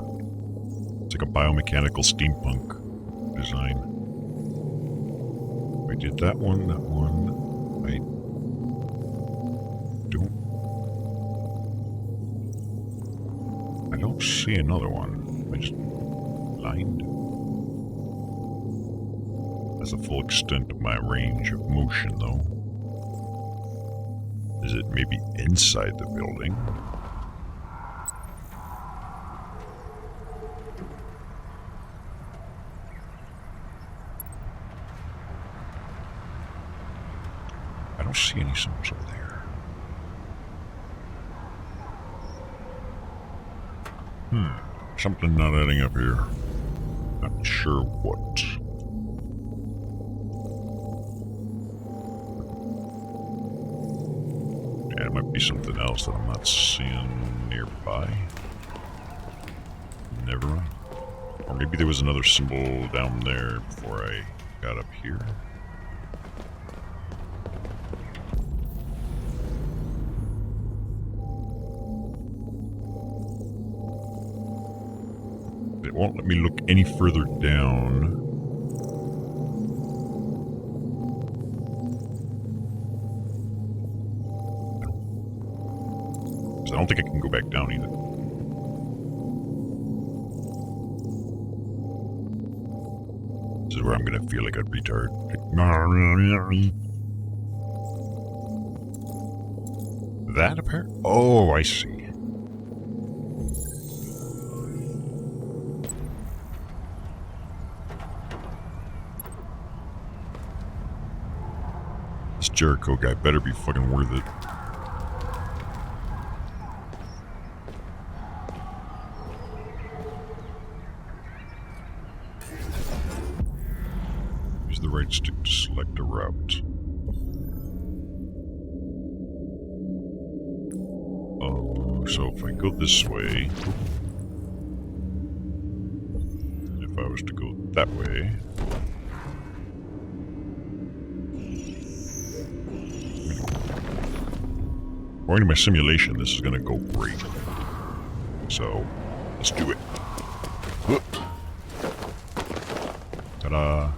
It's like a biomechanical steampunk design. I did that one, that one. I don't see another one. I just blind. That's the full extent of my range of motion, though. Is it maybe inside the building? I don't see any symbols over there. Something not adding up here. Not sure what. Yeah, it might be something else that I'm not seeing nearby. Never mind. Or maybe there was another symbol down there before I got up here. It won't let me look any further down. Because I don't think I can go back down either. This is where I'm going to feel like a retard. That apparently? Oh, I see. This Jericho guy better be fucking worth it. Use the right stick to select a route. Oh, so if I go this way... If I was to go that way... According to my simulation, this is going to go great. So, let's do it. Ta-da.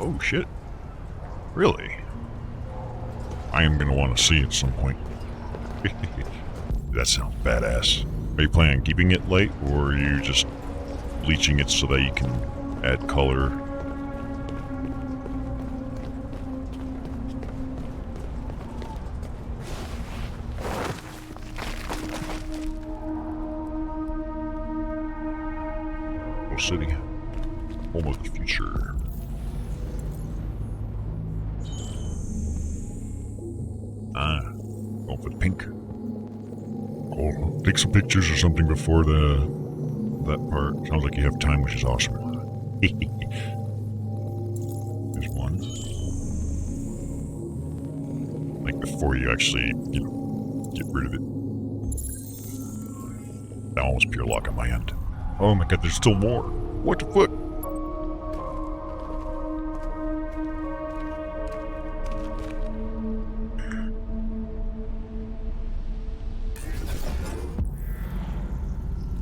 Oh, shit. Really? I am going to want to see it at some point. That sounds badass. Are you planning on keeping it light, or are you just bleaching it so that you can add color? City, home of the future. Going for the pink. Cool. Take some pictures or something before that part. Sounds like you have time, which is awesome. There's one. Like before you actually, get rid of it. That one was pure luck on my end. Oh my god, there's still more. What the fuck?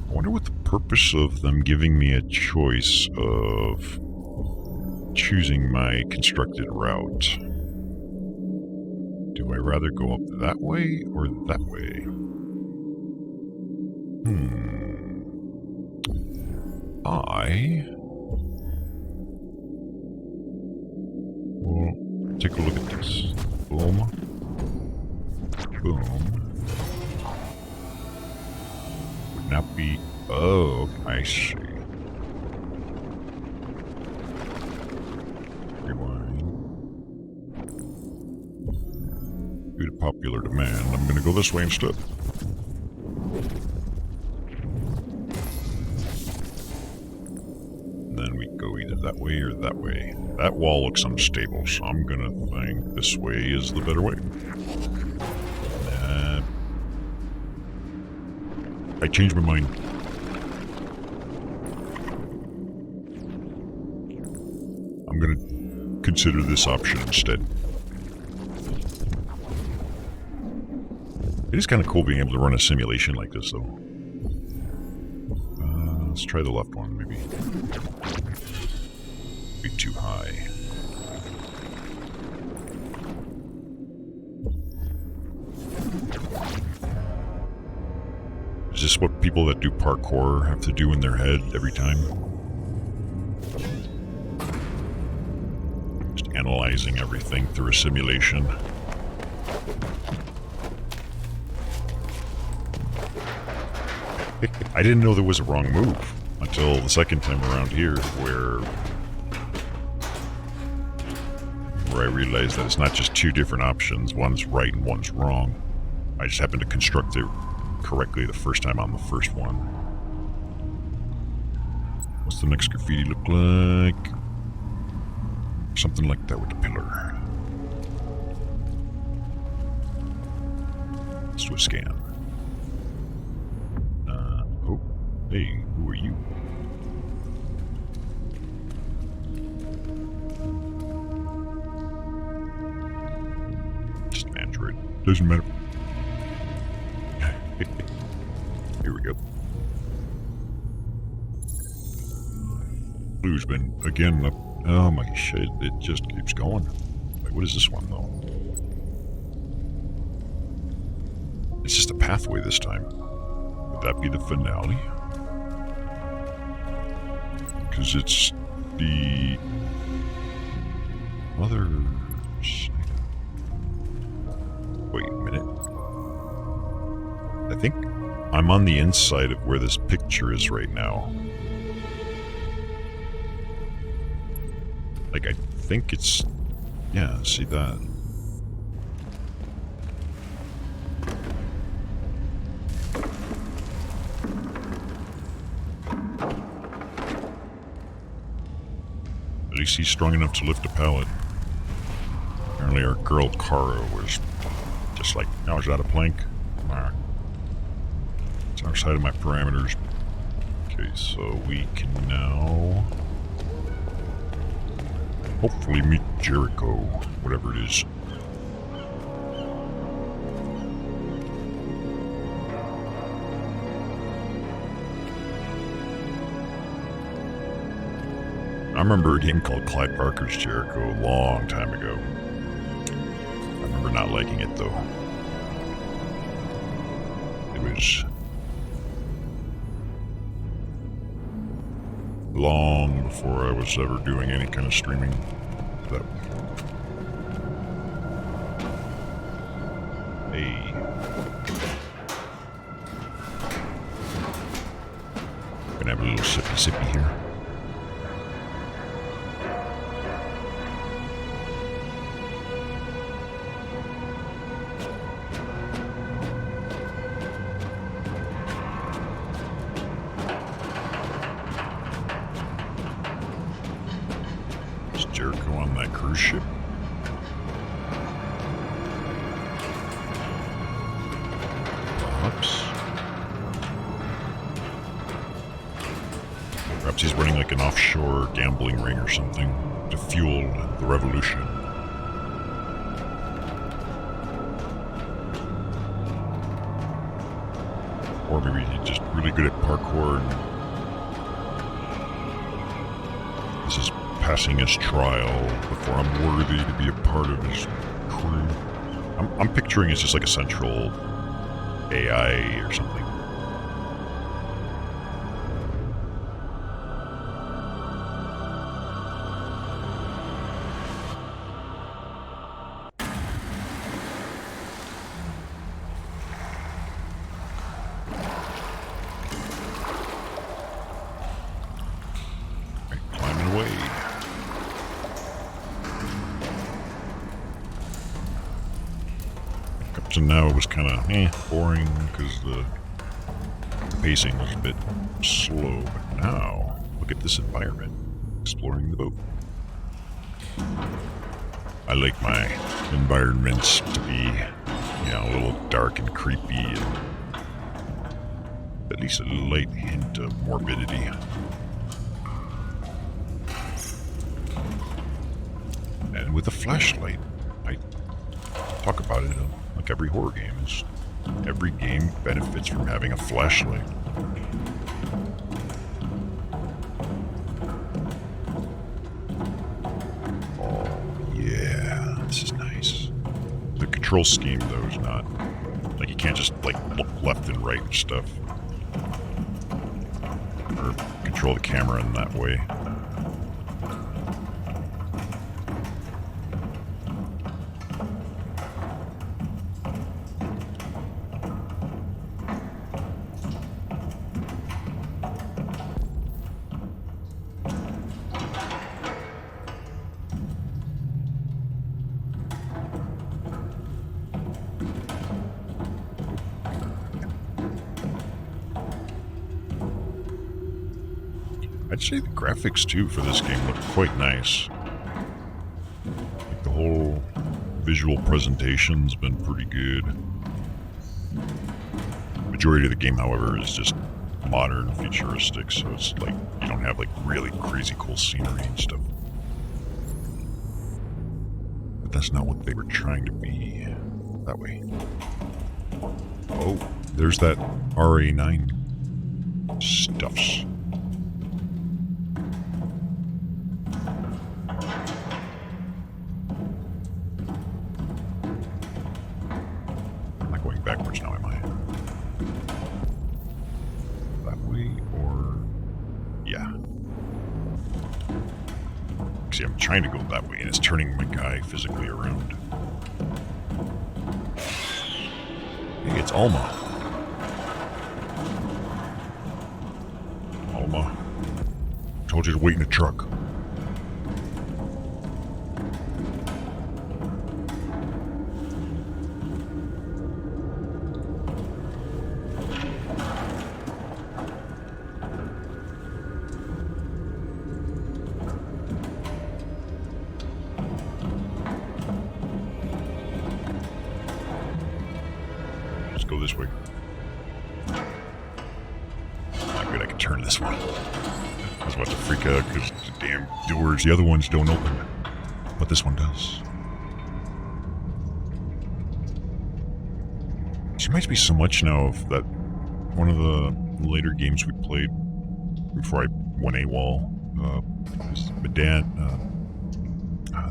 I wonder what the purpose of them giving me a choice of choosing my constructed route. Do I rather go up that way or that way? Well, take a look at this. Boom. Boom. Would not be... Oh, I see. Rewind. Due to popular demand, I'm gonna go this way instead. Then we go either that way or that way. That wall looks unstable, so I'm gonna think this way is the better way. I changed my mind. I'm gonna consider this option instead. It is kind of cool being able to run a simulation like this, though. Let's try the left one, maybe. Be too high. Is this what people that do parkour have to do in their head every time? Just analyzing everything through a simulation. I didn't know there was a wrong move until the second time around here, where I realized that it's not just two different options, one's right and one's wrong. I just happened to construct it correctly the first time on the first one. What's the next graffiti look like? Something like that with the pillar. Let's do a scan. Oh, hey, who are you? Just an android. Doesn't matter. Here we go. Blue's been again up. Oh my shit, it just keeps going. Wait, what is this one though? It's just a pathway this time. Would that be the finale? Because it's the other side. Wait a minute. I think I'm on the inside of where this picture is right now. Like, I think it's... Yeah, see that? At least he's strong enough to lift a pallet. Apparently our girl Kara was just like, oh, is that a plank? Nah. It's outside of my parameters. Okay, so we can now hopefully meet Jericho, whatever it is. I remember a game called Clyde Parker's Jericho a long time ago. I remember not liking it though. It was long before I was ever doing any kind of streaming that way. Hey. Gonna have a little sippy here. Jericho on that cruise ship. Perhaps he's running like an offshore gambling ring or something to fuel the revolution. Or maybe he's just really good at parkour and this is passing his trial before I'm worthy to be a part of his crew. I'm picturing it's just like a central AI or something. So now it was kind of boring because the pacing was a bit slow. But now, look at this environment. Exploring the boat. I like my environments to be, a little dark and creepy and at least a light hint of morbidity. And with a flashlight, I talk about it like every horror game is. Every game benefits from having a flashlight. Oh, yeah, this is nice. The control scheme, though, is not... Like, you can't just, look left and right and stuff. Or control the camera in that way. I'd say the graphics, too, for this game look quite nice. Like, the whole visual presentation's been pretty good. Majority of the game, however, is just modern, futuristic, so it's like, you don't have, really crazy cool scenery and stuff. But that's not what they were trying to be that way. Oh, there's that RA9 stuffs. Backwards now, am I? That way, or... Yeah. See, I'm trying to go that way, and it's turning my guy physically around. Hey, it's Alma. Alma. Told you to wait in the truck. Go this way. Not good, I can turn this one. I was about to freak out because the damn doors, the other ones don't open. But this one does. This reminds me so much now of that one of the later games we played before I went AWOL. Medan,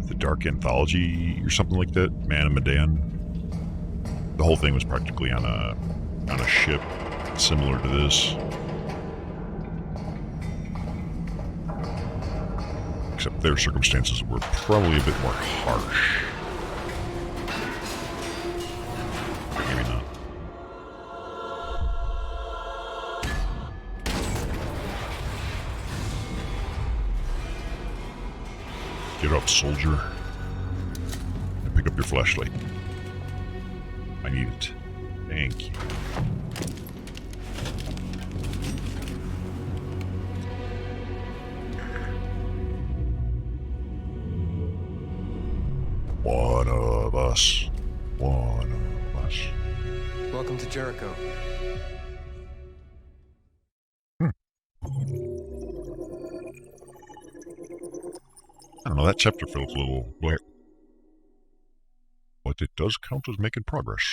the Dark Anthology or something like that. Man of Medan. The whole thing was practically on a ship, similar to this. Except their circumstances were probably a bit more harsh. But maybe not. Get up, soldier. And pick up your flashlight. I need it. Thank you. One of us. One of us. Welcome to Jericho. I don't know, that chapter felt a little wet. But it does count as making progress.